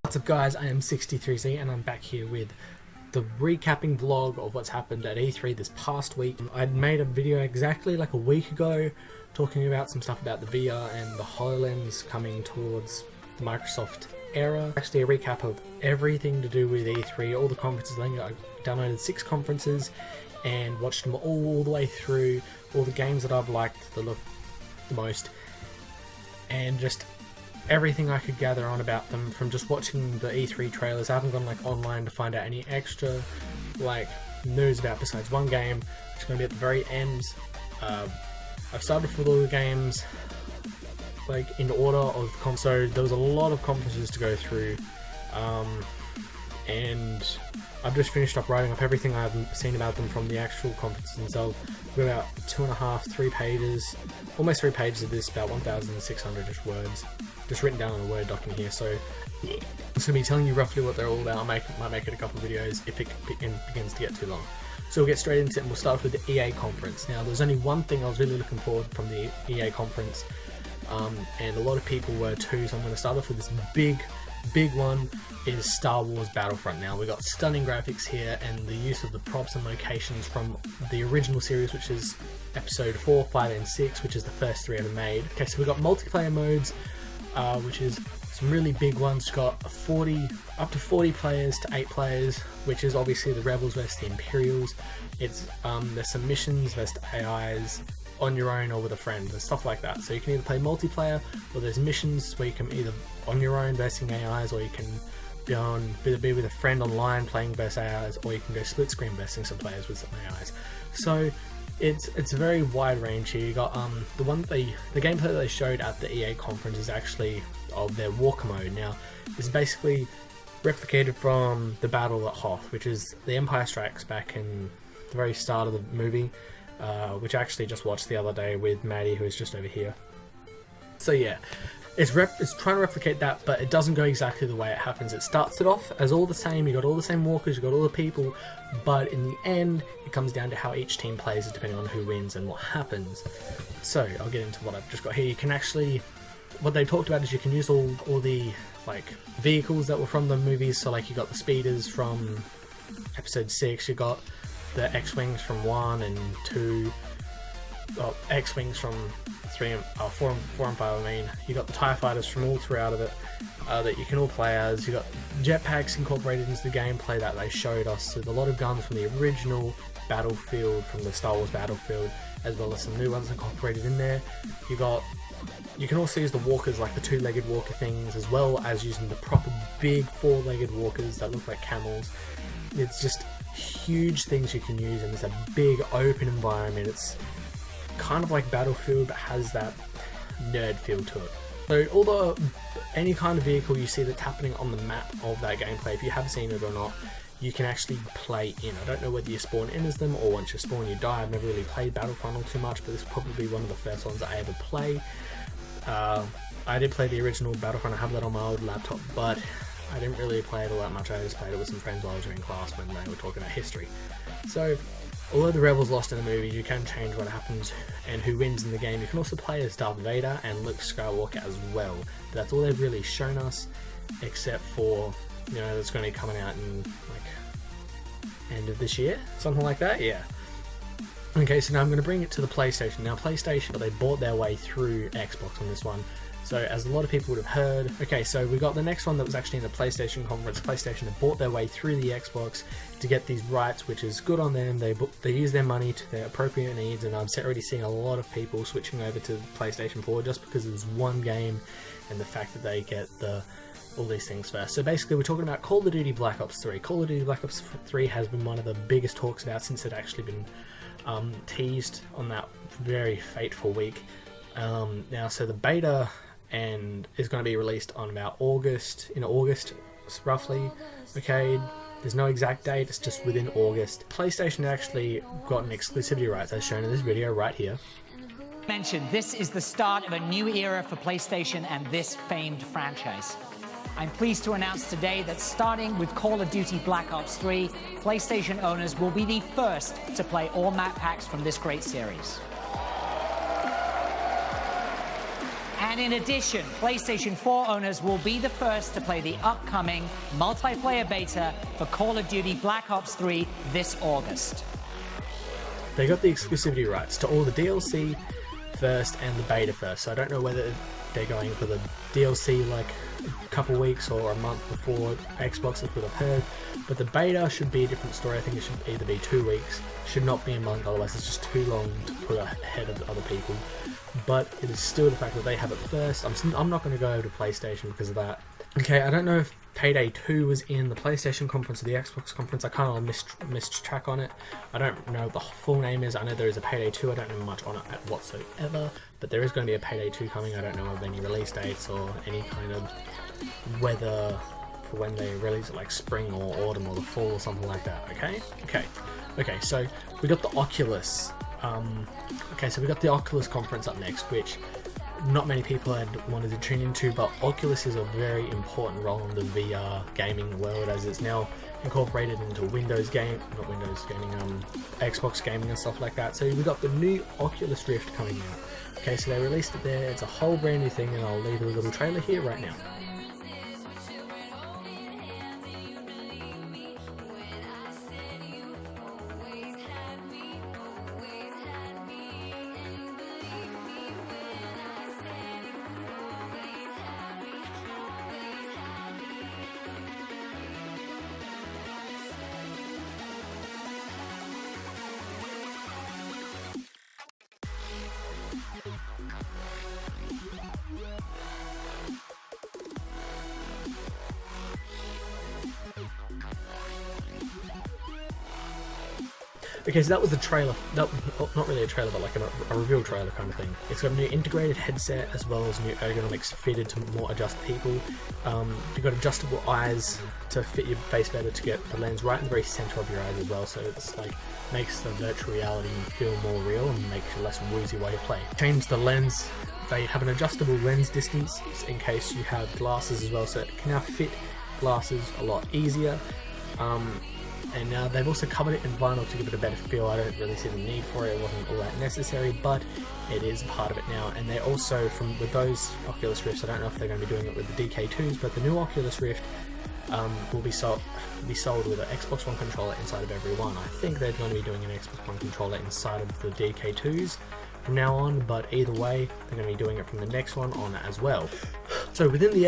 What's up guys, I am XxXSiXTyThR33 Z and I'm back here with the recapping vlog of what's happened at E3 this past week. I'd made a video exactly like a week ago talking about some stuff about the VR and the HoloLens coming towards the Microsoft era. Actually a recap of everything to do with E3, all the conferences. I think I downloaded 6 conferences and watched them all the way through, all the games that I've liked the most, and just everything I could gather on about them from just watching the E3 trailers. I haven't gone like online to find out any extra like news about besides one game, which is going to be at the very end. I've started with all the games like in order of so there was a lot of conferences to go through, and I've just finished up writing up everything I've seen about them from the actual conferences themselves. We've got about 2.5, 3 pages, almost 3 pages of this, about 1,600-ish words, just written down on a Word document here. So I'm just going to be telling you roughly what they're all about. I might make it a couple of videos if it begins to get too long. So we'll get straight into it, and we'll start with the EA conference. Now, there's only one thing I was really looking forward from the EA conference, and a lot of people were too, so I'm going to start off with this big one is Star Wars Battlefront. Now, we got stunning graphics here and the use of the props and locations from the original series, which is episode 4, 5 and 6, which is the first 3 ever made. Okay, so we got multiplayer modes, which is some really big ones. We've got up to 40 players to 8 players, which is obviously the Rebels versus the Imperials. It's there's some missions versus AIs on your own or with a friend and stuff like that. So you can either play multiplayer, or there's missions where you can either on your own versing AIs, or you can be with a friend online playing versus AIs, or you can go split screen versing some players with some AIs. So it's a very wide range here. You got the gameplay that they showed at the EA conference is actually of their walker mode. Now this is basically replicated from the battle at Hoth, which is the Empire Strikes Back in the very start of the movie, which I actually just watched the other day with Maddie, who is just over here. So yeah, it's trying to replicate that, but it doesn't go exactly the way it happens. It starts it off as all the same. You got all the same walkers, you got all the people, but in the end it comes down to how each team plays, depending on who wins and what happens. So I'll get into what I've just got here. You can actually, what they talked about is you can use all the like vehicles that were from the movies. So like you got the speeders from episode 6, you got the X-Wings from 1 and 2, X-Wings from 3 and 4 and 5, I mean. You got the TIE Fighters from all throughout of it that you can all play as. You got jetpacks incorporated into the gameplay that they showed us. So a lot of guns from the original Battlefield, from the Star Wars Battlefield, as well as some new ones incorporated in there. You can also use the walkers, like the 2-legged walker things, as well as using the proper big 4-legged walkers that look like camels. It's just huge things you can use, and it's a big open environment. It's kind of like Battlefield, but has that nerd feel to it. So any kind of vehicle you see that's happening on the map of that gameplay, if you have seen it or not, you can actually play in. I don't know whether you spawn in as them, or once you spawn you die. I've never really played Battlefront all too much, but this is probably one of the first ones I ever play. I did play the original Battlefront. I have that on my old laptop, but I didn't really play it all that much. I just played it with some friends while I was in class when they were talking about history. So although the Rebels lost in the movie, you can change what happens and who wins in the game. You can also play as Darth Vader and Luke Skywalker as well. But that's all they've really shown us, except for, you know, that's going to be coming out in like end of this year, something like that. Yeah. Okay, so now I'm going to bring it to the PlayStation. Now PlayStation, they bought their way through Xbox on this one. So as a lot of people would have heard, okay, so we got the next one that was actually in the PlayStation conference. PlayStation have bought their way through the Xbox to get these rights, which is good on them. They use their money to their appropriate needs, and I'm already seeing a lot of people switching over to PlayStation 4 just because there's one game and the fact that they get all these things first. So basically we're talking about Call of Duty Black Ops 3. Call of Duty Black Ops 3 has been one of the biggest talks about since it actually been teased on that very fateful week. Now, so the beta is going to be released on about August roughly. Okay, there's no exact date, it's just within August. PlayStation actually got an exclusivity rights, as shown in this video right here. Mentioned, this is the start of a new era for PlayStation and this famed franchise. I'm pleased to announce today that starting with Call of Duty Black Ops 3, PlayStation owners will be the first to play all map packs from this great series. And in addition, PlayStation 4 owners will be the first to play the upcoming multiplayer beta for Call of Duty Black Ops 3 this August. They got the exclusivity rights to all the DLC first and the beta first, so I don't know whether they're going for the DLC like a couple weeks or a month before Xbox, as I've heard, but the beta should be a different story. I think it should either be 2 weeks, should not be a month, otherwise it's just too long to put ahead of other people. But it is still the fact that they have it first. I'm not going to go over to PlayStation because of that. Okay, I don't know if Payday 2 was in the PlayStation conference or the Xbox conference. I kind of missed track on it. I don't know what the full name is. I know there is a Payday 2. I don't know much on it whatsoever, but there is going to be a Payday 2 coming. I don't know of any release dates or any kind of weather for when they release it, like spring or autumn or the fall or something like that. Okay, so we got the Oculus. So we got the Oculus conference up next, which not many people had wanted to tune into, but Oculus is a very important role in the VR gaming world, as it's now incorporated into Xbox gaming and stuff like that. So we got the new Oculus Rift coming out. Okay, so they released it there. It's a whole brand new thing, and I'll leave a little trailer here right now. Okay, so that was the trailer. Not really a trailer, but like a reveal trailer kind of thing. It's got a new integrated headset as well as new ergonomics fitted to more adjust people. You've got adjustable eyes to fit your face better, to get the lens right in the very center of your eyes as well. So it's like makes the virtual reality feel more real and makes you less woozy while you play. Change the lens. They have an adjustable lens distance in case you have glasses as well, so it can now fit glasses a lot easier. And now they've also covered it in vinyl to give it a better feel. I don't really see the need for it. It wasn't all that necessary, but it is part of it now. And they also, with those Oculus Rifts, I don't know if they're going to be doing it with the DK2s, but the new Oculus Rift will be sold with an Xbox One controller inside of every one. I think they're going to be doing an Xbox One controller inside of the DK2s from now on, but either way, they're going to be doing it from the next one on as well. So within the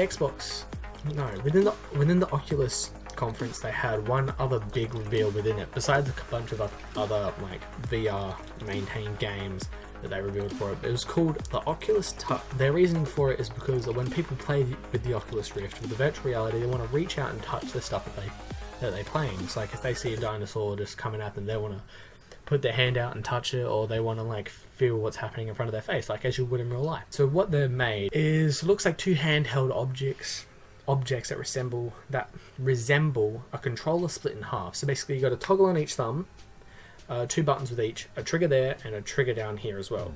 Oculus conference, they had one other big reveal within it, besides a bunch of other like VR maintained games that they revealed for it. It was called the Oculus Touch. Their reasoning for it is because when people play with the Oculus Rift, with the virtual reality, they want to reach out and touch the stuff that they're playing. It's like if they see a dinosaur just coming at them, they want to put their hand out and touch it, or they want to like feel what's happening in front of their face, like as you would in real life. So what they've made is, looks like two handheld objects that resemble a controller split in half. So basically you got a toggle on each thumb, two buttons with each, a trigger there and a trigger down here as well.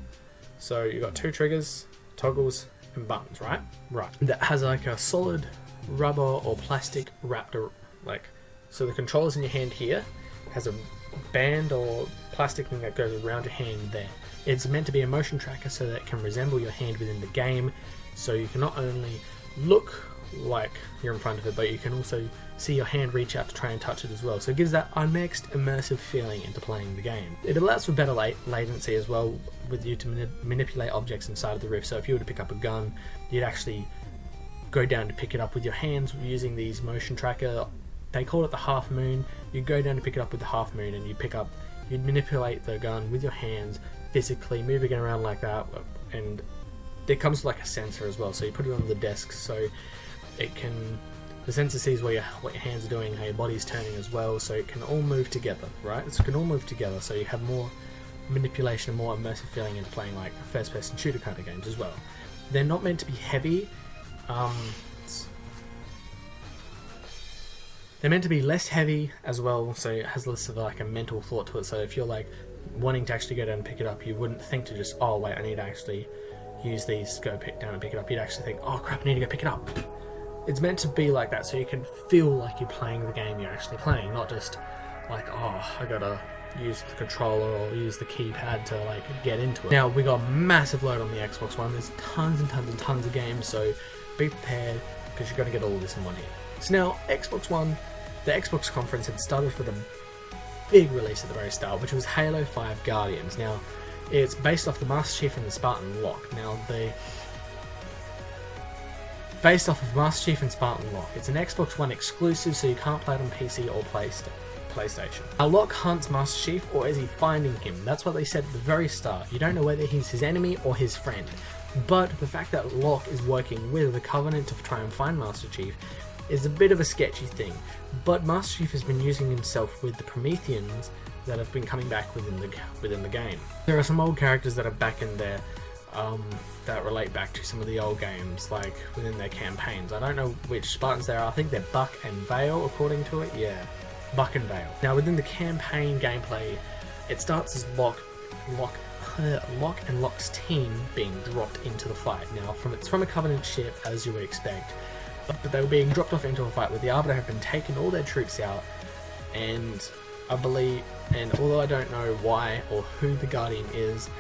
So you got two triggers, toggles and buttons, right? That has like a solid rubber or plastic wrapped so the controller's in your hand here, has a band or plastic thing that goes around your hand there. It's meant to be a motion tracker so that it can resemble your hand within the game, so you can not only look like you're in front of it, but you can also see your hand reach out to try and touch it as well. So it gives that unmixed immersive feeling into playing the game. It allows for better latency as well with you to manipulate objects inside of the Rift. So if you were to pick up a gun, you'd actually go down to pick it up with your hands using these motion tracker. They call it the half moon. You go down to pick it up with the half moon and you'd manipulate the gun with your hands physically, moving it around like that. And it comes with like a sensor as well, so you put it on the desk so the sensor sees what your hands are doing, how your body's turning as well, so it can all move together, right? It can all move together, so you have more manipulation and more immersive feeling into playing like first-person shooter kind of games as well. They're not meant to be heavy. They're meant to be less heavy as well, so it has less of like a mental thought to it. So if you're like wanting to actually go down and pick it up, you wouldn't think to just, oh wait, I need to actually use these, go down and pick it up. You'd actually think, oh crap, I need to go pick it up. It's meant to be like that, so you can feel like you're playing the game you're actually playing, not just like, oh, I gotta use the controller or use the keypad to like get into it. Now we got a massive load on the Xbox One. There's tons and tons and tons of games, so be prepared because you're going to get all of this in one hit. So now Xbox One, the Xbox conference had started for the big release at the very start, which was Halo 5 Guardians. Now it's based off the Master Chief and the Spartan Lock. Now based off of Master Chief and Spartan Lock. It's an Xbox One exclusive, so you can't play it on PC or PlayStation. Now Locke hunts Master Chief, or is he finding him? That's what they said at the very start. You don't know whether he's his enemy or his friend. But the fact that Locke is working with the Covenant to try and find Master Chief is a bit of a sketchy thing. But Master Chief has been using himself with the Prometheans that have been coming back within the game. There are some old characters that are back in there that relate back to some of the old games, like within their campaigns. I don't know which Spartans they are. I think they're Buck and Vale, according to it. Yeah, Buck and Vale. Now within the campaign gameplay, it starts as Locke and Locke's team being dropped into the fight. Now it's from a Covenant ship, as you would expect, but they were being dropped off into a fight where the Arbiter have been taking all their troops out, and although I don't know why or who the Guardian is,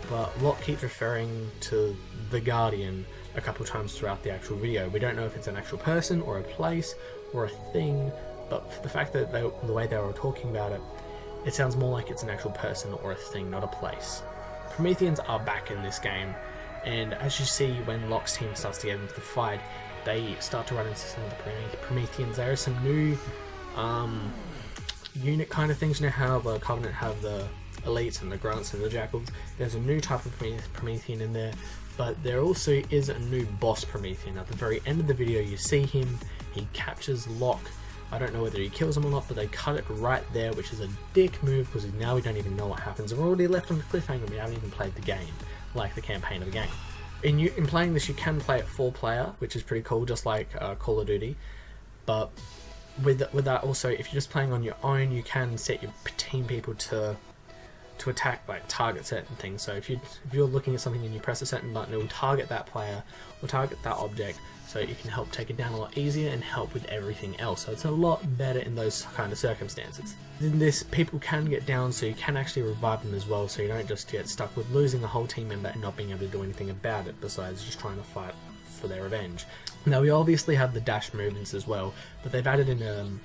but Locke keeps referring to the Guardian a couple times throughout the actual video. We don't know if it's an actual person or a place or a thing, but the fact that the way they were talking about it, it sounds more like it's an actual person or a thing, not a place. Prometheans are back in this game, and as you see when Locke's team starts to get into the fight, they start to run into some of the Prometheans. There are some new unit kind of things. You know how the Covenant have the elites and the grunts and the jackals? There's a new type of Promethean in there, but there also is a new boss Promethean. At the very end of the video you see him, he captures Locke. I don't know whether he kills him or not, but they cut it right there, which is a dick move because now we don't even know what happens. We're already left on the cliffhanger. We haven't even played the game, like the campaign of the game. In playing this, you can play it 4-player, which is pretty cool, just like Call of Duty. But with that also, if you're just playing on your own, you can set your team people to attack, like target certain things. So if you're looking at something and you press a certain button, it will target that player or target that object, so you can help take it down a lot easier and help with everything else. So it's a lot better in those kind of circumstances. In this, people can get down, so you can actually revive them as well, so you don't just get stuck with losing a whole team member and not being able to do anything about it besides just trying to fight for their revenge. Now we obviously have the dash movements as well, but they've added in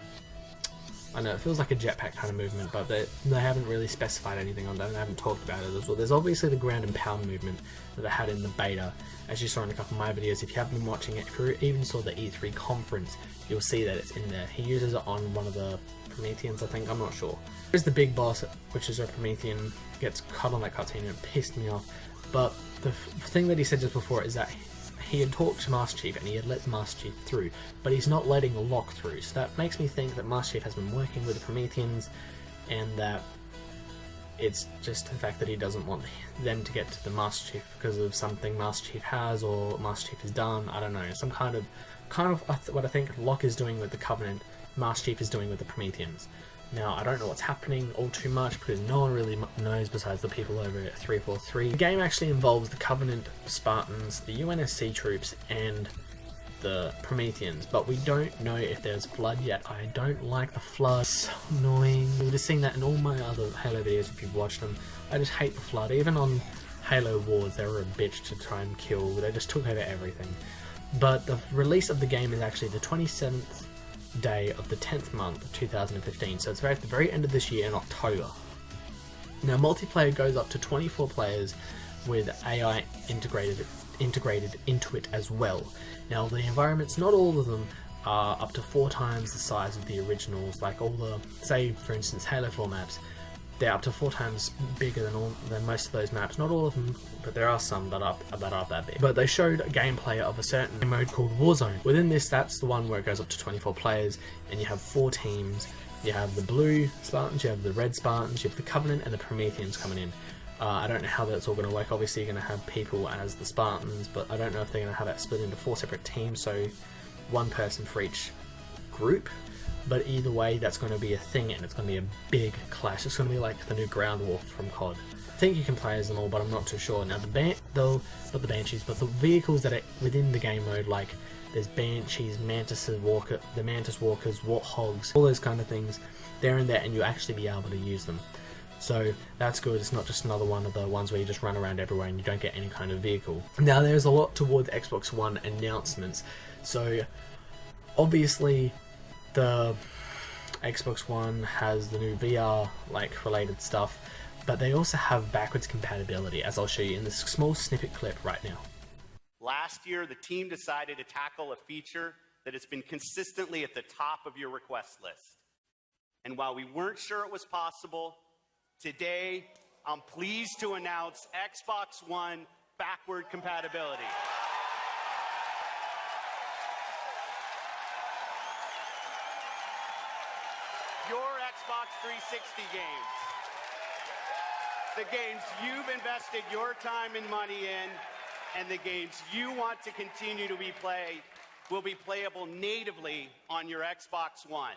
I know it feels like a jetpack kind of movement, but they haven't really specified anything on that, and they haven't talked about it as well. There's obviously the ground and pound movement that they had in the beta, as you saw in a couple of my videos. If you haven't been watching it, if you even saw the E3 conference, you'll see that it's in there. He uses it on one of the Prometheans, I think, I'm not sure. There's the big boss, which is a Promethean, gets cut on that cutscene and it pissed me off. But the thing that he said just before is that he had talked to Master Chief and he had let Master Chief through, but he's not letting Locke through. So that makes me think that Master Chief has been working with the Prometheans, and that it's just the fact that he doesn't want them to get to the Master Chief because of something Master Chief has or Master Chief has done. I don't know, some kind of what I think Locke is doing with the Covenant, Master Chief is doing with the Prometheans. Now, I don't know what's happening all too much because no one really knows besides the people over at 343. The game actually involves the Covenant Spartans, the UNSC troops, and the Prometheans, but we don't know if there's flood yet. I don't like the flood. It's so annoying. You've just seen that in all my other Halo videos if you've watched them. I just hate the flood. Even on Halo Wars, they were a bitch to try and kill. They just took over everything. But the release of the game is actually the 27th day of the 10th month of 2015, so it's at the very end of this year in October. Now multiplayer goes up to 24 players with AI integrated into it as well. Now the environments, not all of them are up to 4 times the size of the originals, like all the, say for instance Halo 4 maps, they're up to 4 times bigger than most of those maps. Not all of them, but there are some that are that big. But they showed a gameplay of a certain mode called Warzone. Within this, that's the one where it goes up to 24 players, and you have 4 teams. You have the blue Spartans, you have the red Spartans, you have the Covenant, and the Prometheans coming in. I don't know how that's all going to work. Obviously you're going to have people as the Spartans, but I don't know if they're going to have that split into 4 separate teams, so 1 person for each group. But either way, that's going to be a thing, and it's going to be a big clash. It's going to be like the new ground war from COD. I think you can play as them all, but I'm not too sure. Now not the Banshees, but the vehicles that are within the game mode, like there's banshees, mantises, the mantis walkers, warthogs, all those kind of things. They're in there, and you'll actually be able to use them. So that's good. It's not just another one of the ones where you just run around everywhere and you don't get any kind of vehicle. Now there's a lot toward the Xbox One announcements. So obviously the Xbox One has the new VR like related stuff, but they also have backwards compatibility, as I'll show you in this small snippet clip right now. Last year, the team decided to tackle a feature that has been consistently at the top of your request list. And while we weren't sure it was possible, today, I'm pleased to announce Xbox One backward compatibility. Your Xbox 360 games, the games you've invested your time and money in, and the games you want to continue to be played, will be playable natively on your Xbox One.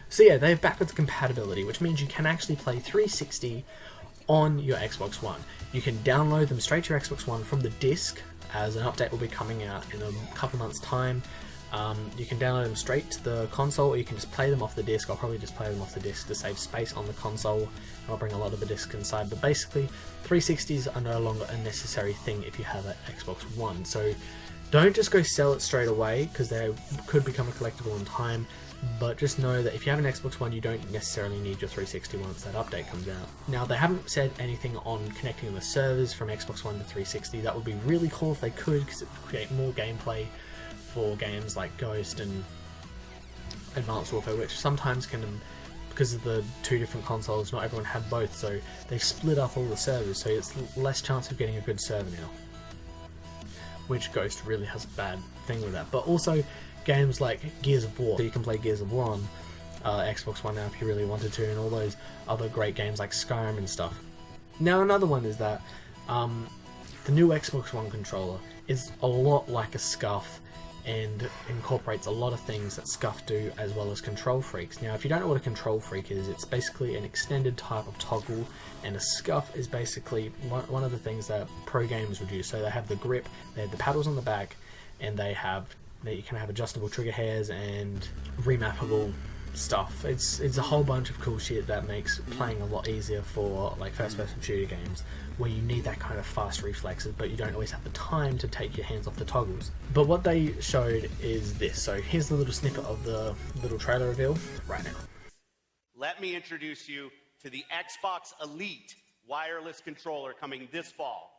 So yeah, they have backwards compatibility, which means you can actually play 360 on your Xbox One. You can download them straight to your Xbox One from the disc, as an update will be coming out in a couple months' time. You can download them straight to the console, or you can just play them off the disc. I'll probably just play them off the disc to save space on the console, and I'll bring a lot of the discs inside. But basically, 360s are no longer a necessary thing if you have an Xbox One. So don't just go sell it straight away, because they could become a collectible in time. But just know that if you have an Xbox One, you don't necessarily need your 360 once that update comes out. Now, they haven't said anything on connecting the servers from Xbox One to 360. That would be really cool if they could, because it would create more gameplay for games like Ghost and Advanced Warfare, which sometimes can, because of the two different consoles, not everyone had both, so they've split up all the servers, so it's less chance of getting a good server now. Which Ghost really has a bad thing with that. But also, games like Gears of War, so you can play Gears of War on Xbox One now if you really wanted to, and all those other great games like Skyrim and stuff. Now another one is that the new Xbox One controller is a lot like a SCUF, and incorporates a lot of things that SCUF do, as well as control freaks. Now if you don't know what a control freak is, it's basically an extended type of toggle, and a SCUF is basically one of the things that pro gamers would use. So they have the grip, they have the paddles on the back, and you can have adjustable trigger hairs and remappable stuff. It's a whole bunch of cool shit that makes playing a lot easier for like first-person shooter games, where you need that kind of fast reflexes, but you don't always have the time to take your hands off the toggles. But what they showed is this. So here's the little snippet of the little trailer reveal right now. Let me introduce you to the Xbox Elite wireless controller coming this fall.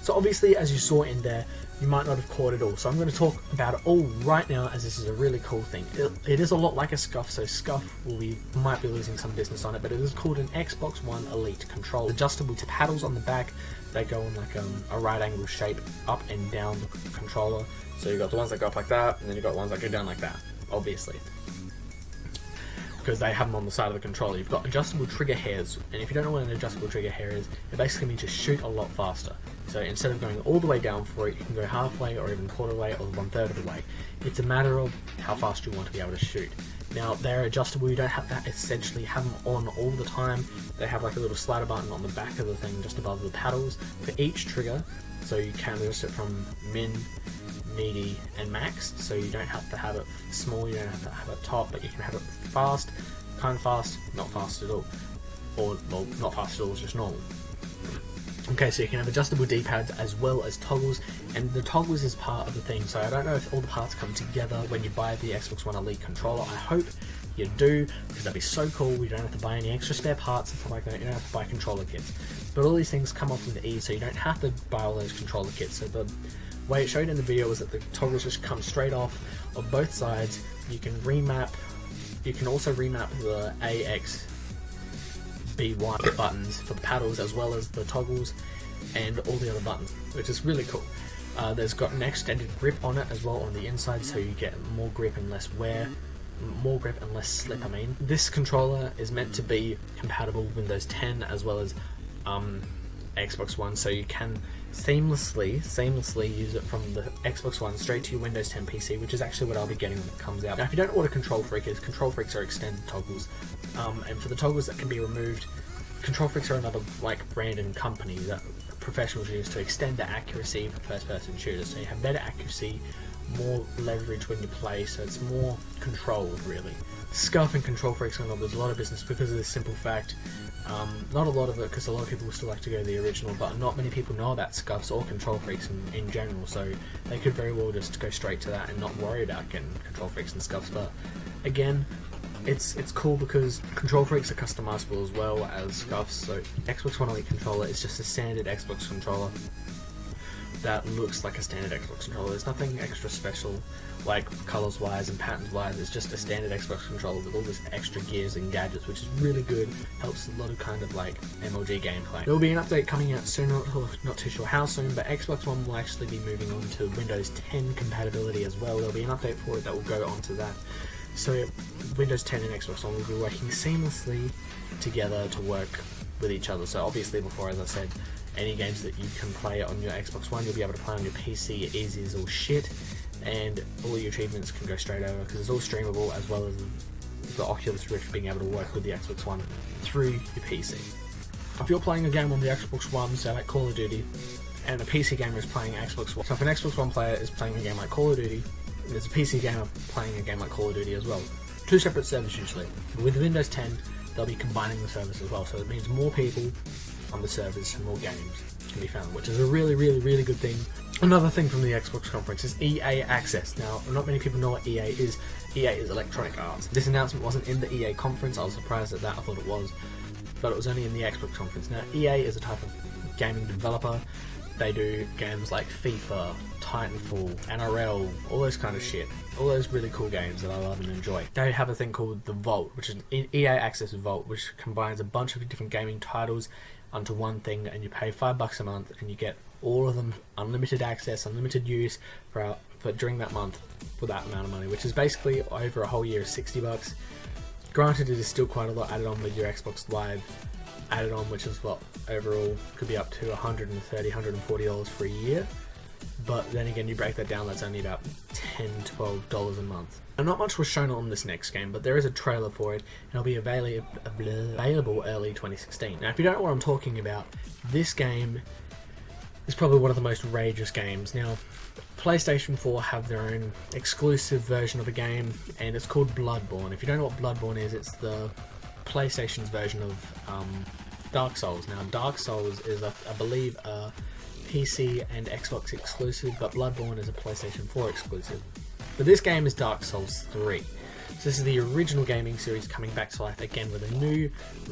So obviously, as you saw in there, you might not have caught it all. So I'm going to talk about it all right now, as this is a really cool thing. It is a lot like a SCUF, so SCUF might be losing some business on it, but it is called an Xbox One Elite controller. Adjustable to paddles on the back. They go in like a right angle shape up and down the controller. So you've got the ones that go up like that, and then you've got ones that go down like that, obviously, because they have them on the side of the controller. You've got adjustable trigger hairs, and if you don't know what an adjustable trigger hair is, it basically means you shoot a lot faster. So instead of going all the way down for it, you can go halfway or even quarter way or 1/3 of the way. It's a matter of how fast you want to be able to shoot. Now they're adjustable, you don't have to essentially have them on all the time. They have like a little slider button on the back of the thing just above the paddles for each trigger, so you can adjust it from min, meaty and maxed, so you don't have to have it small, you don't have to have it top, but you can have it fast, kind of fast, not fast at all, or well, not fast at all, it's just normal. Okay, so you can have adjustable D-pads as well as toggles, and the toggles is part of the thing, so I don't know if all the parts come together when you buy the Xbox One Elite controller. I hope you do, because that'd be so cool. You don't have to buy any extra spare parts and stuff like that, you don't have to buy controller kits. But all these things come off with the E, so you don't have to buy all those controller kits. So the way it showed in the video was that the toggles just come straight off of both sides. You can remap, you can also remap the AX B1 buttons for the paddles as well as the toggles and all the other buttons, which is really cool. There's got an extended grip on it as well on the inside, so you get more grip and less wear, more grip and less slip. I mean, this controller is meant to be compatible with Windows 10 as well as Xbox One, so you can seamlessly use it from the Xbox One straight to your Windows 10 PC, which is actually what I'll be getting when it comes out. Now, if you don't order Control Freakers, Control Freaks are extended toggles, and for the toggles that can be removed, Control Freaks are another like brand and company that professionals use to extend the accuracy for first-person shooters. So you have better accuracy, more leverage when you play, so it's more controlled really. Scuff and Control Freaks on there's a lot of business because of this simple fact. Not a lot of it, because a lot of people still like to go to the original, but not many people know about Scuffs or Control Freaks in general, so they could very well just go straight to that and not worry about getting Control Freaks and Scuffs. But again, it's cool because Control Freaks are customizable as well as Scuffs. So Xbox One Elite controller is just a standard Xbox controller that looks like a standard Xbox controller. There's nothing extra special like colors wise and patterns wise. It's just a standard Xbox controller with all this extra gears and gadgets, which is really good. Helps a lot of kind of like MLG gameplay. There will be an update coming out soon, not too sure how soon, but Xbox One will actually be moving on to Windows 10 compatibility as well. There'll be an update for it that will go onto that. So Windows 10 and Xbox One will be working seamlessly together to work with each other. So obviously before, as I said, any games that you can play on your Xbox One, you'll be able to play on your PC easy as all shit, and all your achievements can go straight over because it's all streamable, as well as the Oculus Rift being able to work with the Xbox One through your PC. If you're playing a game on the Xbox One, say like Call of Duty, and a PC gamer is playing Xbox One, so if an Xbox One player is playing a game like Call of Duty, there's a PC gamer playing a game like Call of Duty as well. Two separate servers usually. With Windows 10, they'll be combining the servers as well, so it means more people on the servers and more games can be found, which is a really good thing. Another thing from the Xbox conference is EA Access. Now, not many people know what EA is. EA is Electronic Arts. This announcement wasn't in the EA conference. I was surprised at that. I thought it was, but it was only in the Xbox conference. Now, EA is a type of gaming developer. They do games like FIFA, Titanfall, NRL, all those kind of shit. All those really cool games that I love and enjoy. They have a thing called the Vault, which is an EA Access Vault, which combines a bunch of different gaming titles onto one thing, and you pay $5 a month and you get all of them, unlimited access, unlimited use for during that month for that amount of money, which is basically over a whole year $60. Granted, it is still quite a lot added on with your Xbox Live added on, which is what overall could be up to $130, $140 for a year. But then again, you break that down, that's only about $10, $12 a month. And not much was shown on this next game, but there is a trailer for it, and it'll be available early 2016. Now, if you don't know what I'm talking about, this game is probably one of the most rageous games. Now, PlayStation 4 have their own exclusive version of a game, and it's called Bloodborne. If you don't know what Bloodborne is, it's the PlayStation's version of Dark Souls. Now, Dark Souls is, I believe, a PC and Xbox exclusive, but Bloodborne is a PlayStation 4 exclusive. But this game is Dark Souls 3. So this is the original gaming series coming back to life again with a new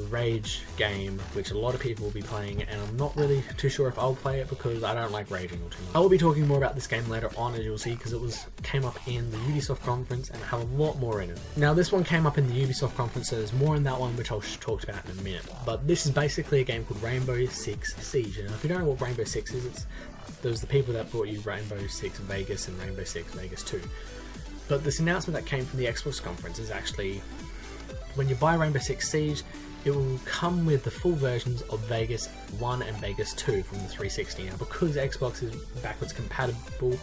rage game, which a lot of people will be playing, and I'm not really too sure if I'll play it because I don't like raging all too much. I will be talking more about this game later on, as you'll see, because it came up in the Ubisoft conference and I have a lot more in it. Now, this one came up in the Ubisoft conference, so there's more in that one, which I'll talk about in a minute. But this is basically a game called Rainbow Six Siege, and if you don't know what Rainbow Six is, there's the people that brought you Rainbow Six Vegas and Rainbow Six Vegas 2. But this announcement that came from the Xbox conference is actually, when you buy Rainbow Six Siege, it will come with the full versions of Vegas 1 and Vegas 2 from the 360. Now, because Xbox is backwards compatible with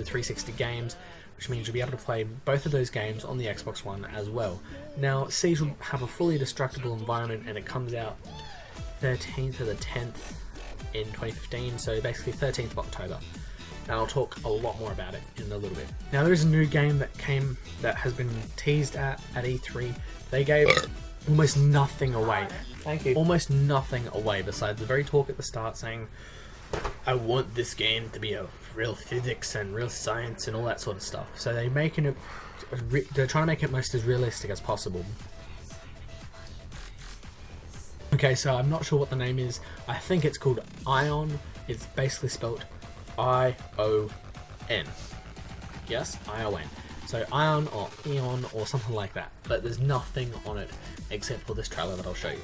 360 games, which means you'll be able to play both of those games on the Xbox One as well. Now, Siege will have a fully destructible environment, and it comes out 13th of the 10th in 2015, so basically 13th of October. And I'll talk a lot more about it in a little bit. Now, there is a new game that has been teased at E3. They gave almost nothing away. Thank you. Almost nothing away besides the very talk at the start saying, I want this game to be a real physics and real science and all that sort of stuff. So they're trying to make it most as realistic as possible. Okay, so I'm not sure what the name is. I think it's called Ion. It's basically spelled I-O-N. Yes, I-O-N. So Ion or Eon or something like that. But there's nothing on it except for this trailer that I'll show you.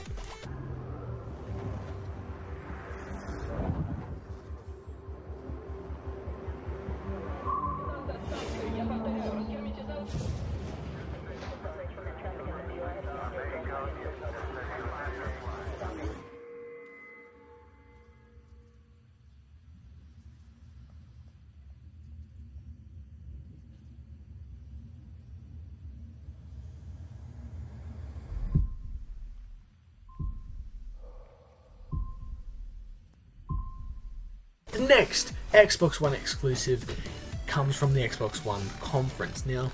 The next Xbox One exclusive comes from the Xbox One conference. Now,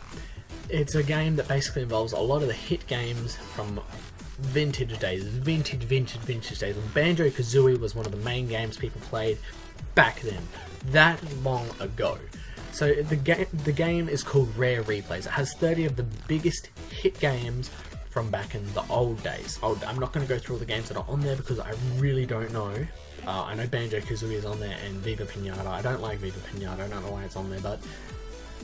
it's a game that basically involves a lot of the hit games from vintage days. Vintage days. When Banjo Kazooie was one of the main games people played back then, that long ago. So the game is called Rare Replays. It has 30 of the biggest hit games from back in the old days. I'm not going to go through all the games that are on there because I really don't know. I know Banjo Kazooie is on there and Viva Pinata. I don't like Viva Pinata, I don't know why it's on there, but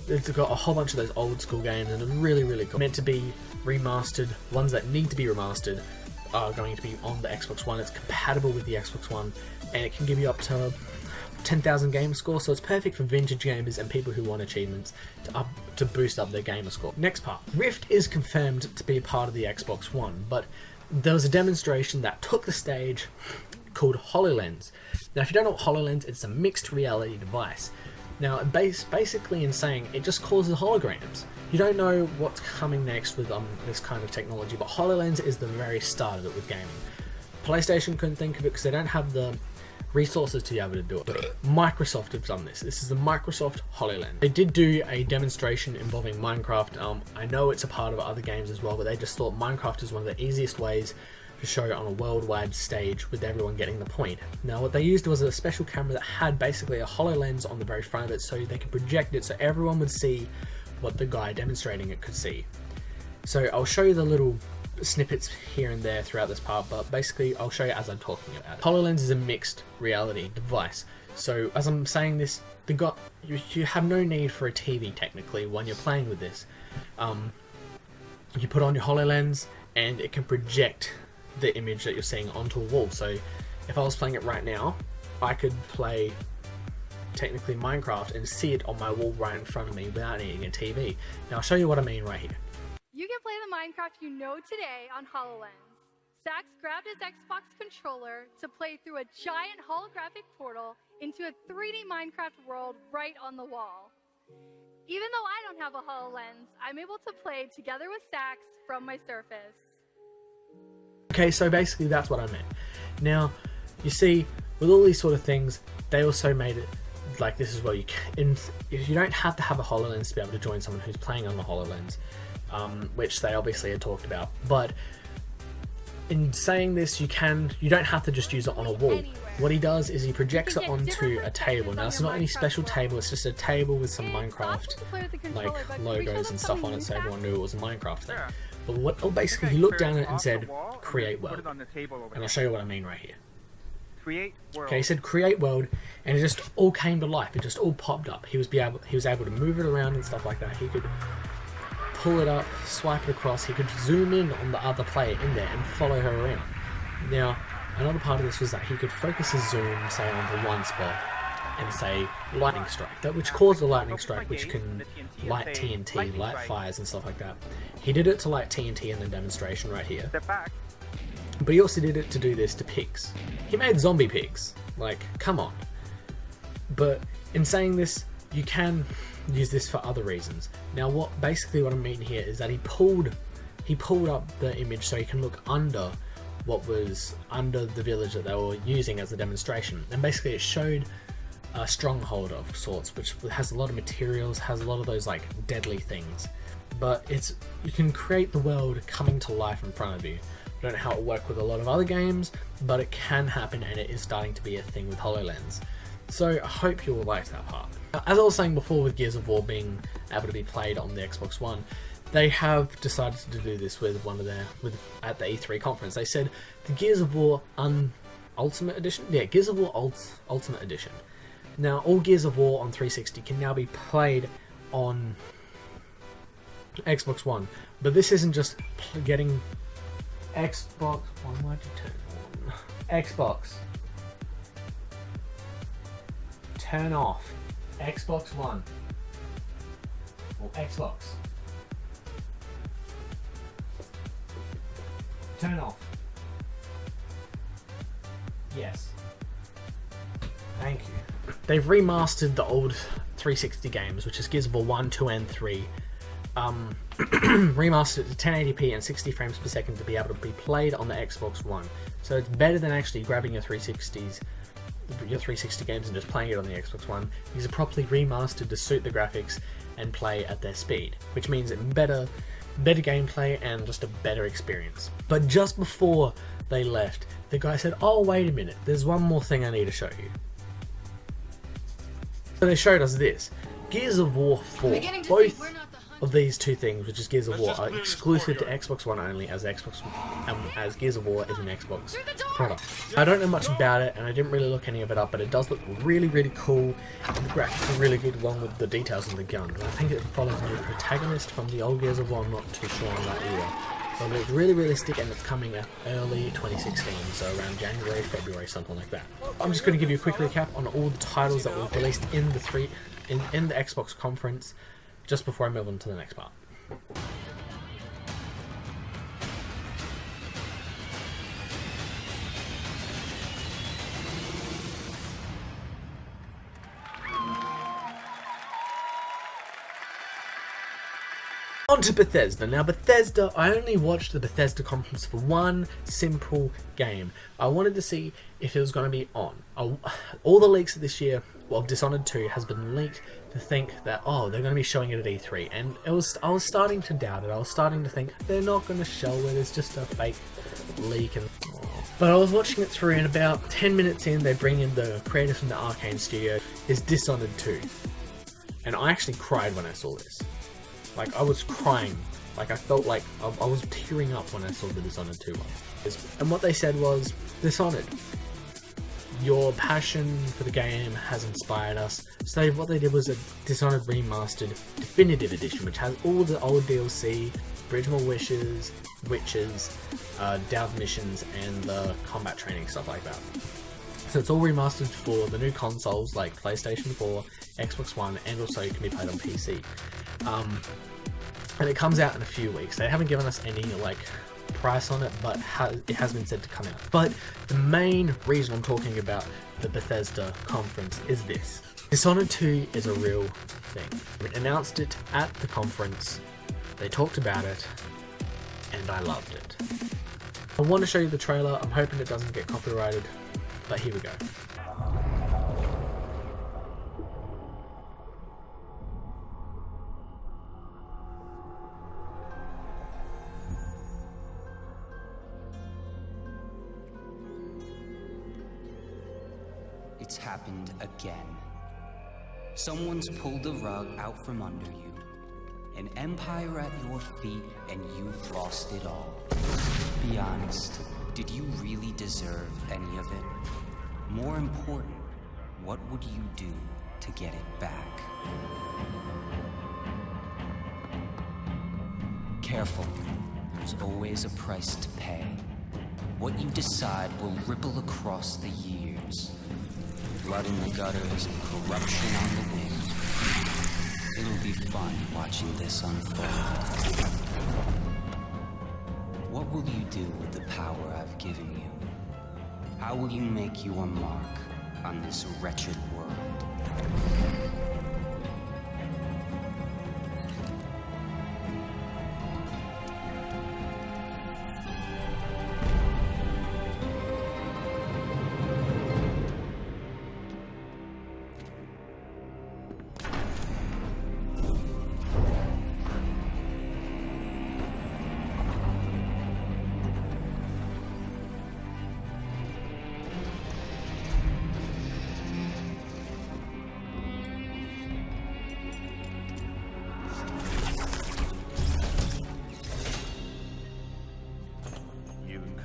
it's got a whole bunch of those old school games and it's really, really cool. Meant to be remastered, ones that need to be remastered are going to be on the Xbox One. It's compatible with the Xbox One and it can give you up to 10,000 gamer score, so it's perfect for vintage gamers and people who want achievements to boost up their gamer score. Next part. Rift is confirmed to be a part of the Xbox One, but there was a demonstration that took the stage called HoloLens. Now, if you don't know what HoloLens, it's a mixed reality device. Now, basically in saying it just causes holograms. You don't know what's coming next with this kind of technology, but HoloLens is the very start of it with gaming. PlayStation couldn't think of it because they don't have the resources to be able to do it. Microsoft have done this. This is the Microsoft HoloLens. They did do a demonstration involving Minecraft. I know it's a part of other games as well, but they just thought Minecraft is one of the easiest ways to show it on a worldwide stage with everyone getting the point. Now, what they used was a special camera that had basically a HoloLens on the very front of it, so they could project it so everyone would see what the guy demonstrating it could see. So I'll show you the little snippets here and there throughout this part, but basically I'll show you as I'm talking about it. HoloLens is a mixed reality device. So as I'm saying this, you have no need for a TV technically when you're playing with this. You put on your HoloLens and it can project the image that you're seeing onto a wall. So if I was playing it right now, I could play technically Minecraft and see it on my wall right in front of me without needing a TV. Now I'll show you what I mean right here. You can play the Minecraft you know today on HoloLens. Sax grabbed his Xbox controller to play through a giant holographic portal into a 3D Minecraft world right on the wall. Even though I don't have a HoloLens, I'm able to play together with Sax from my Surface. Okay, so basically that's what I meant. Now, you see, with all these sort of things, they also made it like this is where you don't have to have a HoloLens to be able to join someone who's playing on the HoloLens, which they obviously had talked about. But in saying this, you don't have to just use it on a wall. What he does is he projects it onto a table. Now, it's not any special table, it's just a table with some Minecraft like logos and stuff on it, so everyone knew it was a Minecraft thing. But basically, he looked down at it and said, "Create world," and I'll show you what I mean right here. Create world. Okay, he said create world, and it just all came to life. It just all popped up. He was able to move it around and stuff like that. He could pull it up, swipe it across. He could zoom in on the other player in there and follow her around. Now, another part of this was that he could focus his zoom, say, onto one spot and say lightning strike, which caused a lightning strike, which can light TNT, light fires and stuff like that. He did it to light TNT in the demonstration right here. Step back. But he also did it to do this to pigs. He made zombie pigs. Like, come on. But in saying this, you can use this for other reasons. Now, what I mean here is that he pulled up the image so he can look under what was under the village that they were using as a demonstration, and basically it showed a stronghold of sorts, which has a lot of materials, has a lot of those like deadly things, but you can create the world coming to life in front of you. I don't know how it will work with a lot of other games, but it can happen, and it is starting to be a thing with HoloLens. So I hope you will like that part. As I was saying before, with Gears of War being able to be played on the Xbox One, they have decided to do this with at the E3 conference. They said the Gears of War Ultimate Edition, Gears of War Ultimate Edition. Now all Gears of War on 360 can now be played on Xbox One, but this isn't just getting Xbox. Why did you turn on? Xbox. Turn off. Xbox One. Or Xbox. Turn off. Yes. Thank you. They've remastered the old 360 games, which is Gears of War 1, 2 and 3. Remastered to 1080p and 60 frames per second to be able to be played on the Xbox One. So it's better than actually grabbing your 360 games and just playing it on the Xbox One. These are properly remastered to suit the graphics and play at their speed, which means better gameplay and just a better experience. But just before they left, the guy said, "Oh, wait a minute, there's one more thing I need to show you." So they showed us this. Gears of War 4, both of these two things, which is Gears of War, are exclusive to Xbox One only, as as Gears of War is an Xbox product. I don't know much about it, and I didn't really look any of it up, but it does look really, really cool, and the graphics are really good along with the details of the gun. And I think it follows a new protagonist from the old Gears of War. I'm not too sure on that either. But it's really realistic, and it's coming out early 2016, so around January, February, something like that. I'm just going to give you a quick recap on all the titles that were released in the Xbox conference, just before I move on to the next part. On to Bethesda. Now Bethesda, I only watched the Bethesda conference for one simple game. I wanted to see if it was going to be on. All the leaks of this year, well, Dishonored 2 has been leaked to think that, oh, they're going to be showing it at E3, and I was starting to doubt it. I was starting to think they're not going to show it, it's just a fake leak. But I was watching it through, and about 10 minutes in, they bring in the creators from the Arcane studio. It's Dishonored 2, and I actually cried when I saw this. Like, I was crying. Like, I felt like I was tearing up when I saw the Dishonored 2 one. And what they said was, Dishonored, your passion for the game has inspired us. So what they did was a Dishonored Remastered Definitive Edition, which has all the old DLC, Bridgemal Wishes, Witches, Delve missions, and the combat training, stuff like that. So it's all remastered for the new consoles like PlayStation 4, Xbox One, and also it can be played on PC. And it comes out in a few weeks. They haven't given us any like price on it, but it has been said to come out. But the main reason I'm talking about the Bethesda conference is this. Dishonored 2 is a real thing. We announced it at the conference, they talked about it, and I loved it. I want to show you the trailer. I'm hoping it doesn't get copyrighted, but here we go. It's happened again. Someone's pulled the rug out from under you. An empire at your feet, and you've lost it all. Be honest, did you really deserve any of it? More important, what would you do to get it back? Careful, there's always a price to pay. What you decide will ripple across the years. Blood in the gutters and corruption on the wind. It'll be fun watching this unfold. What will you do with the power I've given you? How will you make your mark on this wretched world?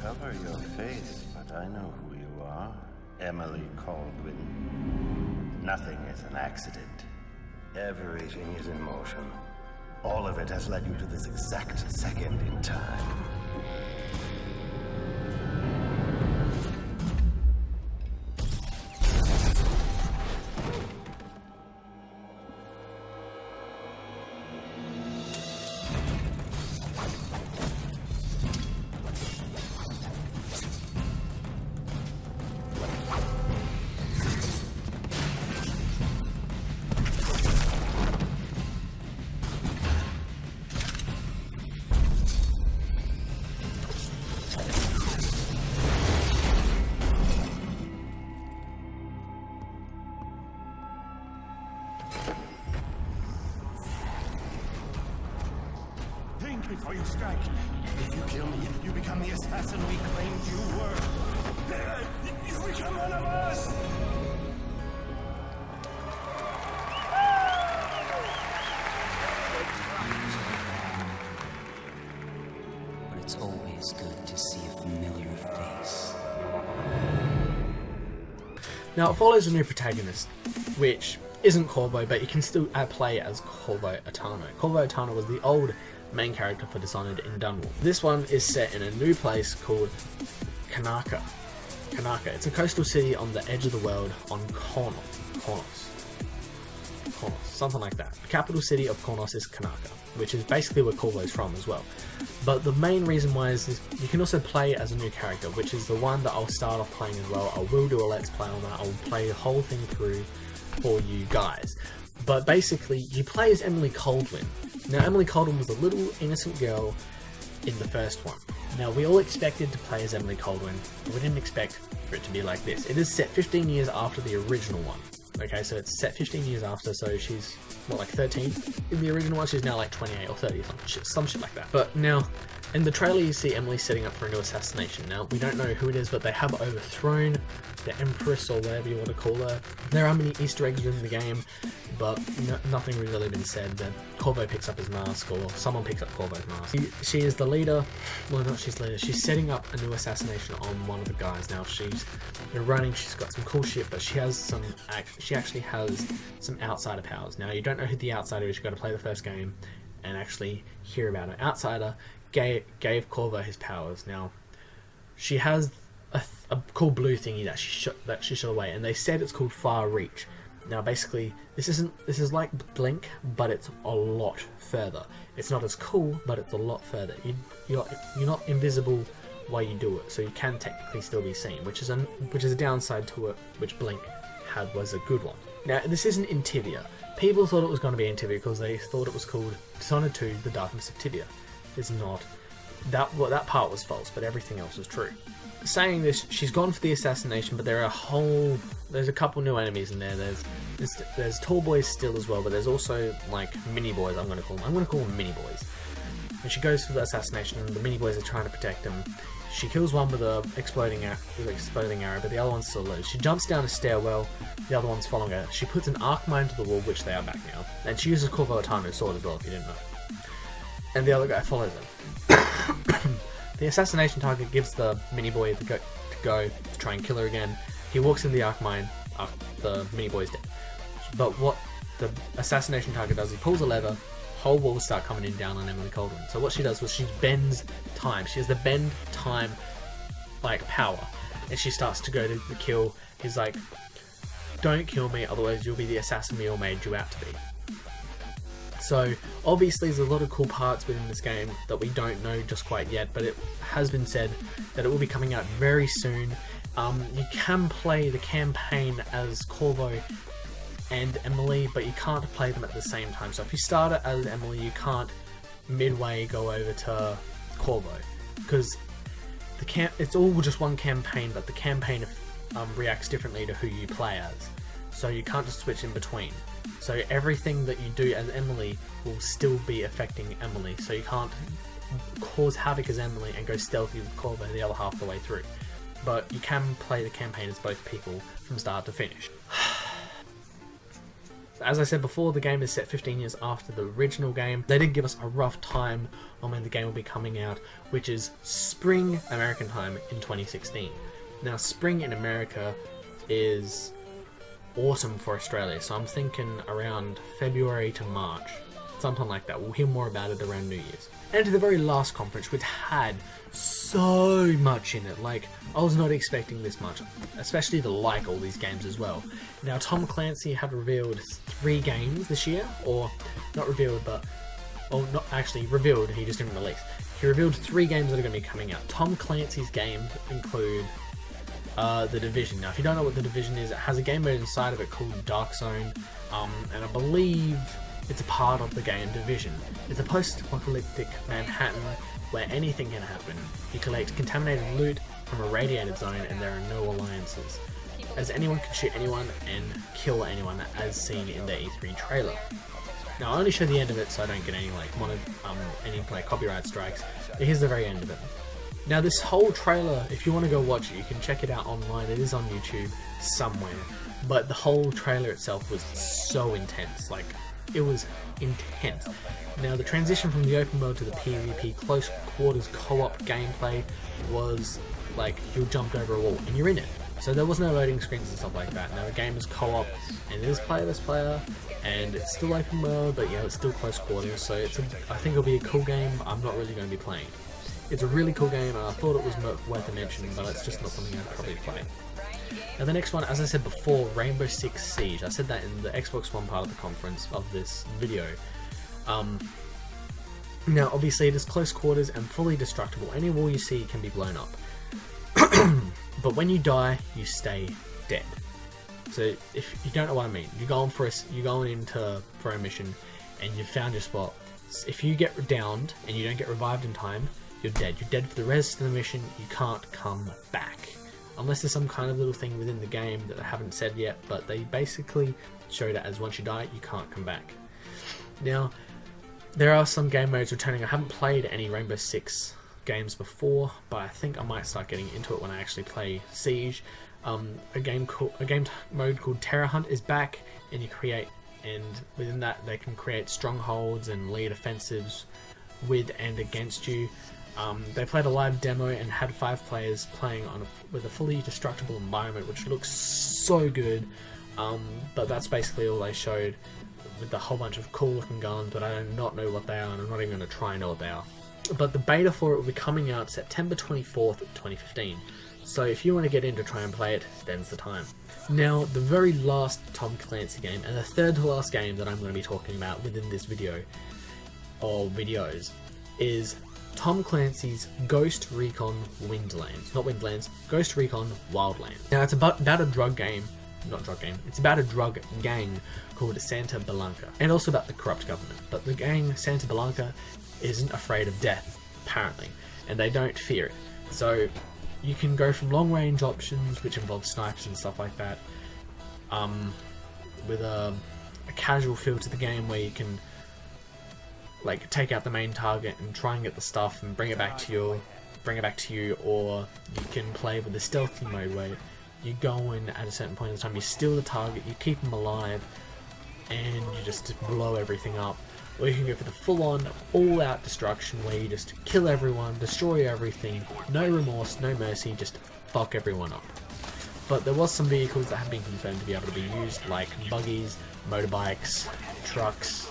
cover your face, but I know who you are. Emily Caldwin. Nothing is an accident. Everything is in motion. All of it has led you to this exact second in time. Before you strike. If you kill me, you become the assassin we claimed you were. You become one of us! But it's always good to see a familiar face. Now it follows a new protagonist, which isn't Corvo, but you can still play as Corvo Attano. Corvo Attano was the old main character for Dishonored in Dunwall. This one is set in a new place called Kanaka. It's a coastal city on the edge of the world on Kornos, something like that. The capital city of Kornos is Kanaka, which is basically where Corvo's from as well. But the main reason why is this, you can also play as a new character, which is the one that I'll start off playing as well. I will do a let's play on that. I'll play the whole thing through for you guys. But basically, you play as Emily Caldwin. Now, Emily Caldwin was a little innocent girl in the first one. Now, we all expected to play as Emily Caldwin, but we didn't expect for it to be like this. It is set 15 years after the original one. Okay, so it's set 15 years after, so she's, what, like 13 in the original one? She's now like 28 or 30, some shit like that. But now, in the trailer you see Emily setting up for a new assassination. Now, we don't know who it is, but they have overthrown the Empress, or whatever you want to call her. There are many Easter eggs within the game, but nothing really been said. That Corvo picks up his mask, or someone picks up Corvo's mask. She is the leader, well not she's leader, she's setting up a new assassination on one of the guys. Now they're running, she's got some cool shit, but she actually has some outsider powers. Now you don't know who the outsider is, you've got to play the first game and actually hear about it. Outsider gave Corvo his powers. Now she has a cool blue thingy that she shot away, and they said it's called Far Reach. Now basically this is like Blink, but it's a lot further. It's not as cool, but it's a lot further. You're not invisible while you do it, so you can technically still be seen, which is a downside to it, which Blink was a good one. Now this isn't in Tibia. People thought it was going to be in Tibia because they thought it was called Dishonored 2: The Darkness of Tibia. It's not. That part was false, but everything else was true. Saying this, she's gone for the assassination, but there's a couple new enemies in there. There's tall boys still as well, but there's also like mini boys. I'm gonna call them mini boys. And she goes for the assassination, and the mini boys are trying to protect him. She kills one with an exploding arrow, but the other one's still loose. She jumps down a stairwell, the other one's following her. She puts an arc mine to the wall, which they are back now, and she uses Corvo Attano's sword as well, if you didn't know. And the other guy follows her. The assassination target gives the mini boy the go to try and kill her again. He walks in the arc mine, the mini boy's dead. But what the assassination target does, he pulls a lever, whole walls start coming in down on Emily Caldwin. So what she does was she bends time. She has the bend time like power, and she starts to go to the kill. He's like, don't kill me, otherwise you'll be the assassin we all made you out to be. So obviously there's a lot of cool parts within this game that we don't know just quite yet, but it has been said that it will be coming out very soon. You can play the campaign as Corvo and Emily, but you can't play them at the same time. So if you start it as Emily, you can't midway go over to Corvo, because it's all just one campaign, but the campaign reacts differently to who you play as. So you can't just switch in between. So everything that you do as Emily will still be affecting Emily. So you can't cause havoc as Emily and go stealthy with Corvo the other half of the way through. But you can play the campaign as both people from start to finish. As I said before, the game is set 15 years after the original game. They did give us a rough time on when the game will be coming out, which is spring American time in 2016. Now, spring in America is autumn for Australia, so I'm thinking around February to March, something like that. We'll hear more about it around New Year's. And to the very last conference, which had so much in it. Like, I was not expecting this much, especially to like all these games as well. Now, Tom Clancy had revealed 3 games this year, or not revealed, but, oh, not actually revealed, he just didn't release. He revealed 3 games that are going to be coming out. Tom Clancy's games include The Division. Now, if you don't know what The Division is, it has a game mode inside of it called Dark Zone, and I believe it's a part of the game Division. It's a post-apocalyptic Manhattan where anything can happen. You collect contaminated loot from a radiated zone and there are no alliances, as anyone can shoot anyone and kill anyone, as seen in the E3 trailer. Now, I only show the end of it so I don't get any like copyright strikes, but here's the very end of it. Now, this whole trailer, if you want to go watch it, you can check it out online. It is on YouTube somewhere, but the whole trailer itself was so intense. Like, it was intense. Now, the transition from the open world to the PvP close quarters co-op gameplay was like you jumped over a wall and you're in it. So there was no loading screens and stuff like that. Now, the game is co-op and it is player versus player, and it's still open world, but yeah, it's still close quarters. So I think it'll be a cool game. I'm not really going to be playing. It's a really cool game, and I thought it was worth a mention, but it's just not something I'd probably play. Now, the next one, as I said before, Rainbow Six Siege. I said that in the Xbox One part of the conference of this video. Now, obviously, it is close quarters and fully destructible. Any wall you see can be blown up. But when you die, you stay dead. So, if you don't know what I mean, you're going for a mission, and you've found your spot. If you get downed and you don't get revived in time, you're dead. You're dead for the rest of the mission. You can't come back. Unless there's some kind of little thing within the game that I haven't said yet, but they basically showed it as once you die, you can't come back. Now, there are some game modes returning. I haven't played any Rainbow Six games before, but I think I might start getting into it when I actually play Siege. A game mode called Terror Hunt is back, and within that they can create strongholds and lead offensives with and against you. They played a live demo and had 5 players playing with a fully destructible environment, which looks so good, but that's basically all they showed, with a whole bunch of cool looking guns, but I do not know what they are, and I'm not even going to try and know what they are. But the beta for it will be coming out September 24th, 2015, so if you want to get in to try and play it, then's the time. Now, the very last Tom Clancy game, and the third to last game that I'm going to be talking about within this video, or videos, is Tom Clancy's Ghost Recon Wildlands. Not Wildlands, Ghost Recon Wildlands. Now, it's about a drug game. It's about a drug gang called Santa Blanca, and also about the corrupt government. But the gang Santa Blanca isn't afraid of death, apparently, and they don't fear it. So you can go from long range options, which involve snipers and stuff like that, with a casual feel to the game where you can like take out the main target and try and get the stuff and bring it back to you, or you can play with the stealthy mode where you go in at a certain point in time, you steal the target, you keep them alive, and you just blow everything up. Or you can go for the full-on, all-out destruction where you just kill everyone, destroy everything, no remorse, no mercy, just fuck everyone up. But there was some vehicles that have been confirmed to be able to be used, like buggies, motorbikes, trucks.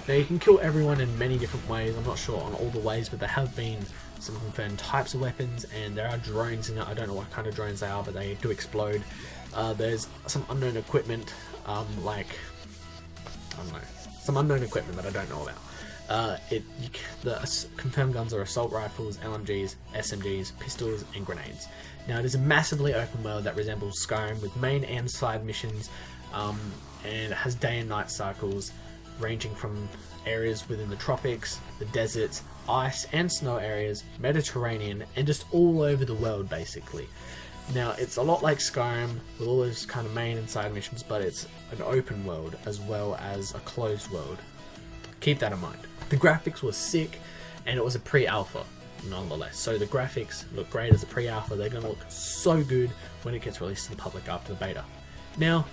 Now, you can kill everyone in many different ways. I'm not sure on all the ways, but there have been some confirmed types of weapons, and there are drones in it. I don't know what kind of drones they are, but they do explode. There's some unknown equipment, some unknown equipment that I don't know about. The confirmed guns are assault rifles, LMGs, SMGs, pistols, and grenades. Now, it is a massively open world that resembles Skyrim with main and side missions, and it has day and night cycles, ranging from areas within the tropics, the deserts, ice and snow areas, Mediterranean, and just all over the world basically. Now, it's a lot like Skyrim with all those kind of main and side missions, but it's an open world as well as a closed world. Keep that in mind. The graphics were sick, and it was a pre-alpha nonetheless, so the graphics look great as a pre-alpha. They're going to look so good when it gets released to the public after the beta. Now,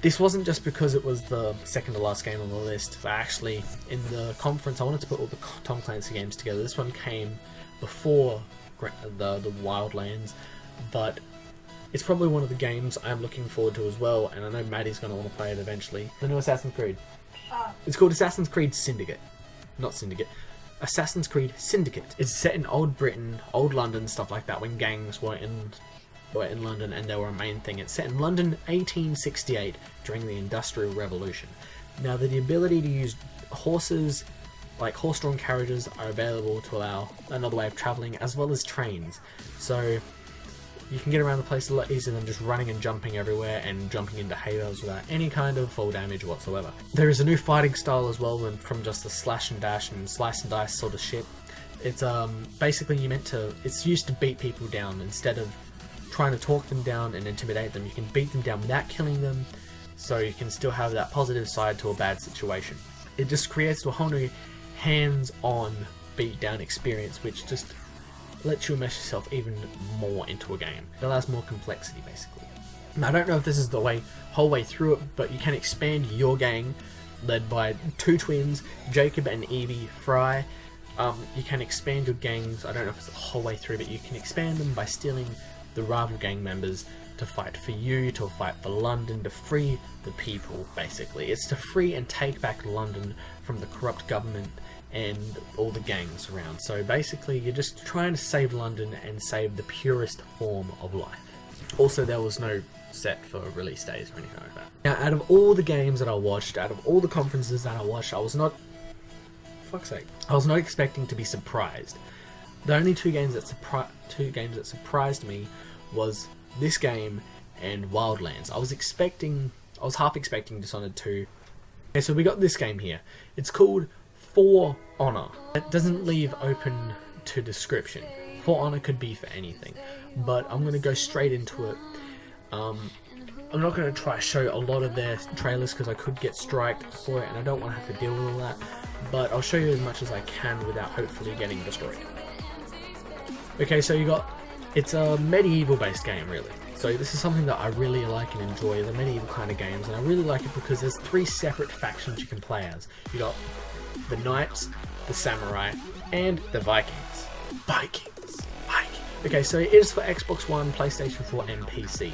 This wasn't just because it was the second to last game on the list, but actually in the conference I wanted to put all the Tom Clancy games together. This one came before the wildlands, but it's probably one of the games I'm looking forward to as well, and I know Maddie's going to want to play it eventually. The new Assassin's Creed. It's called Assassin's Creed Syndicate. Not Syndicate. Assassin's Creed Syndicate. It's set in old Britain, old London, stuff like that, when gangs were in London and they were a main thing. It's set in London 1868 during the Industrial Revolution. Now, the ability to use horses, like horse-drawn carriages, are available to allow another way of travelling, as well as trains. So you can get around the place a lot easier than just running and jumping everywhere and jumping into hay bales without any kind of fall damage whatsoever. There is a new fighting style as well from just the slash and dash and slice and dice sort of shit. It's basically it's used to beat people down. Instead of trying to talk them down and intimidate them, you can beat them down without killing them, so you can still have that positive side to a bad situation. It just creates a whole new hands-on beat-down experience, which just lets you immerse yourself even more into a game. It allows more complexity, basically. Now, I don't know if this is the whole way through it, but you can expand your gang, led by two twins, Jacob and Evie Fry. You can expand your gangs, I don't know if it's the whole way through, but you can expand them by stealing the rival gang members to fight for you, to fight for London, to free the people, basically. It's to free and take back London from the corrupt government and all the gangs around. So basically you're just trying to save London and save the purest form of life. Also, there was no set for release days or anything like that. Now, out of all the games that I watched, out of all the conferences that I watched, I was not expecting to be surprised. The only two games that surprised me was this game and Wildlands. I was half expecting Dishonored 2. Okay, so we got this game here. It's called For Honor. It doesn't leave open to description. For Honor could be for anything, but I'm going to go straight into it. I'm not going to try to show a lot of their trailers because I could get striked for it and I don't want to have to deal with all that, but I'll show you as much as I can without hopefully getting destroyed. Okay, so it's a medieval based game, really. So this is something that I really like and enjoy, the medieval kind of games, and I really like it because there's 3 separate factions you can play as. You got the Knights, the Samurai, and the Vikings. Vikings. Okay, so it is for Xbox One, PlayStation 4, and PC.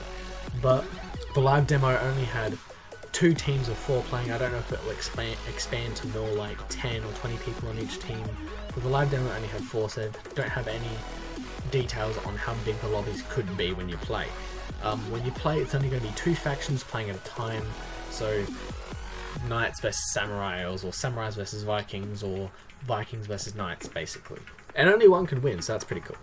But the live demo only had 2 teams of 4 playing. I don't know if it will expand to more like 10 or 20 people on each team. But the live demo only had 4, so I don't have any details on how big the lobbies could be when you play. When you play, it's only going to be 2 factions playing at a time, so Knights versus Samurais, or Samurais versus Vikings, or Vikings versus Knights, basically. And only one can win, so that's pretty cool.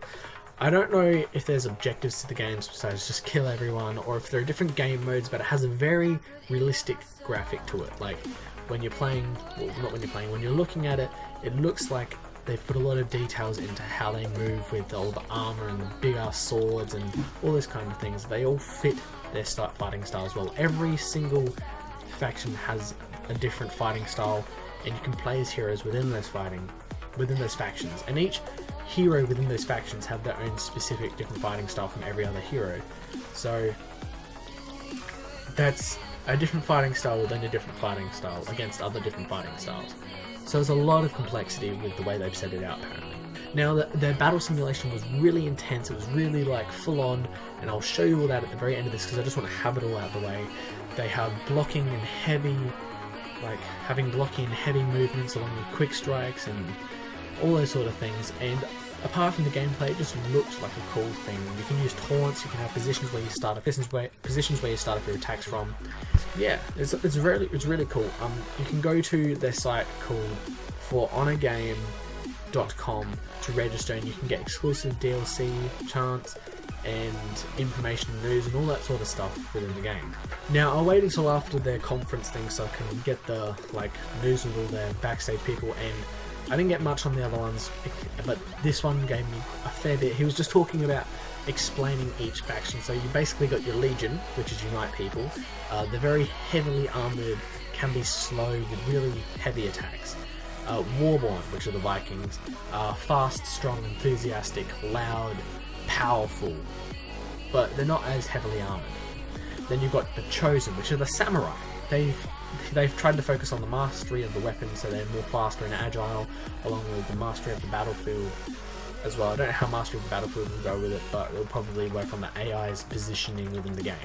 I don't know if there's objectives to the games besides just kill everyone, or if there are different game modes, but it has a very realistic graphic to it. Like, when you're playing, well, not when you're playing, when you're looking at it, it looks like they've put a lot of details into how they move with all the armor and the big ass swords and all those kind of things. They all fit their fighting style as well. Every single faction has a different fighting style, and you can play as heroes within those factions. And each hero within those factions have their own specific different fighting style from every other hero. So that's a different fighting style within a different fighting style against other different fighting styles. So there's a lot of complexity with the way they've set it out, apparently. Now, their battle simulation was really intense. It was really like full on, and I'll show you all that at the very end of this because I just want to have it all out of the way. They have blocking and heavy movements along with quick strikes and all those sort of things. And apart from the gameplay, it just looks like a cool thing. You can use taunts. You can have positions where you start up your attacks from. Yeah, it's really cool. You can go to their site called forhonorgame.com to register, and you can get exclusive DLC, chants, and information, news, and all that sort of stuff within the game. Now, I waited until after their conference thing so I can get the news with all their backstage people, and I didn't get much on the other ones, but this one gave me a fair bit. He was just talking about explaining each faction. So you basically got your Legion, which is your knight people. They're very heavily armoured, can be slow with really heavy attacks. Warborn, which are the Vikings, fast, strong, enthusiastic, loud, powerful, but they're not as heavily armoured. Then you've got the Chosen, which are the samurai. They've tried to focus on the mastery of the weapons, so they're more faster and agile, along with the mastery of the battlefield as well. I don't know how mastery of the battlefield will go with it, but it'll probably work on the AI's positioning within the game.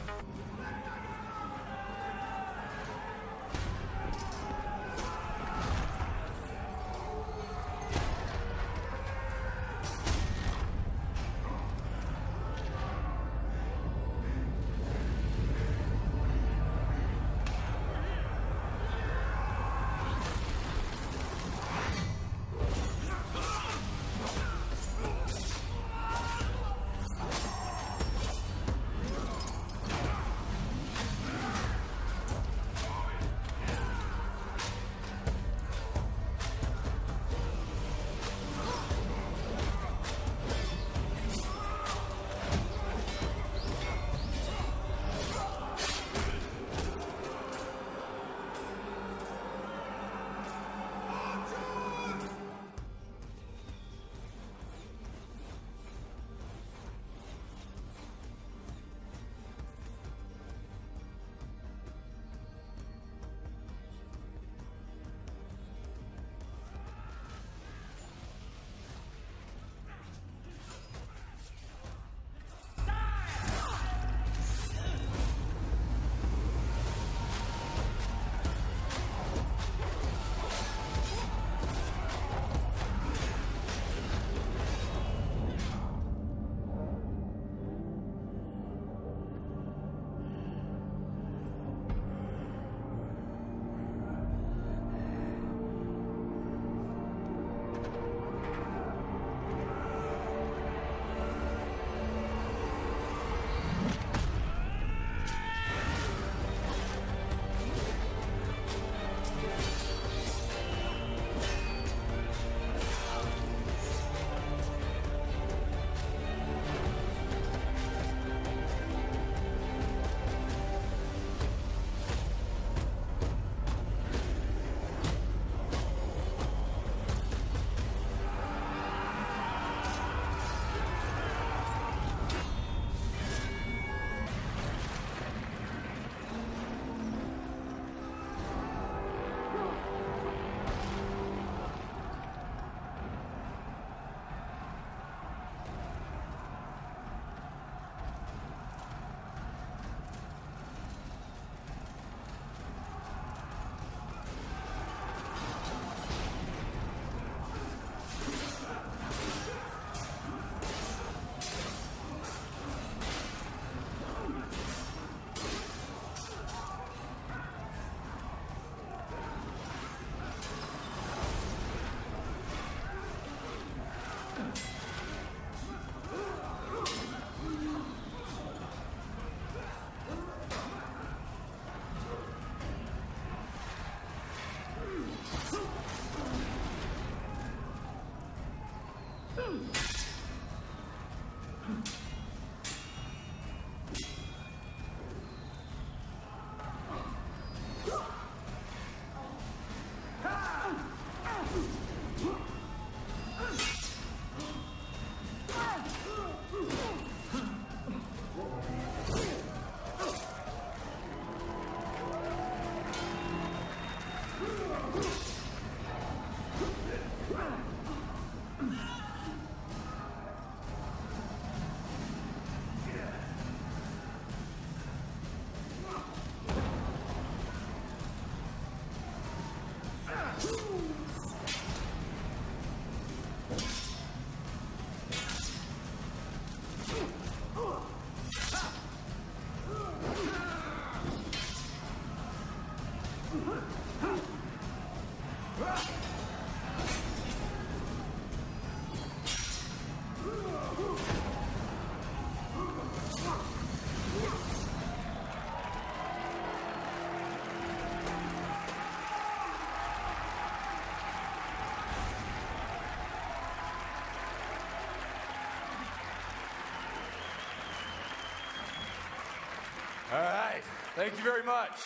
All right, thank you very much.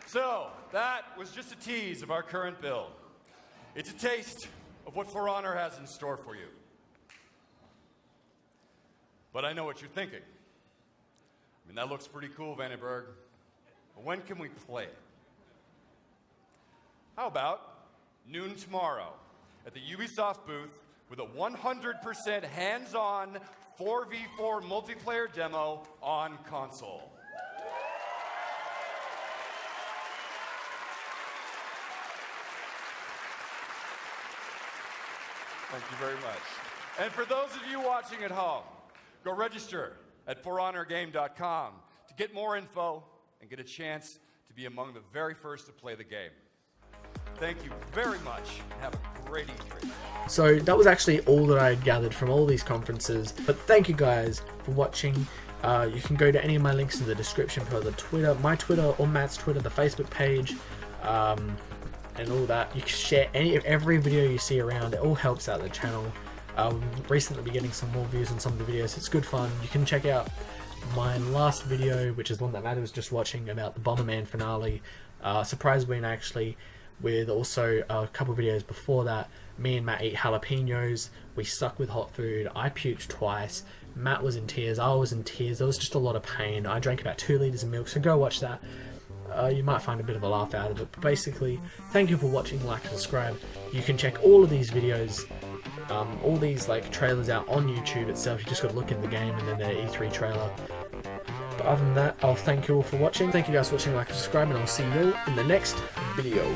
So, that was just a tease of our current build. It's a taste of what For Honor has in store for you. But I know what you're thinking. I mean, that looks pretty cool, Vandenberg. But when can we play it? How about noon tomorrow at the Ubisoft booth with a 100% hands-on 4v4 multiplayer demo on console? Thank you very much. And for those of you watching at home, go register at forhonorgame.com to get more info and get a chance to be among the very first to play the game. Thank you very much, and have a great E3. So that was actually all that I had gathered from all these conferences. But thank you guys for watching. You can go to any of my links in the description for the Twitter, my Twitter, or Matt's Twitter, the Facebook page, and all that. You can share every video you see around. It all helps out the channel. We've recently been getting some more views on some of the videos. It's good fun. You can check out my last video, which is one that Matt was just watching, about the Bomberman finale. Surprise win, actually, with also a couple of videos before that. Me and Matt eat jalapenos. We stuck with hot food. I puked twice. Matt was in tears. I was in tears. There was just a lot of pain. I drank about 2 liters of milk, so go watch that. You might find a bit of a laugh out of it. But basically, thank you for watching, like, and subscribe. You can check all of these videos, all these like trailers out on YouTube itself. You just got to look in the game and then their E3 trailer. But other than that, I'll thank you all for watching. Thank you guys for watching, like, and subscribe, and I'll see you all in the next video.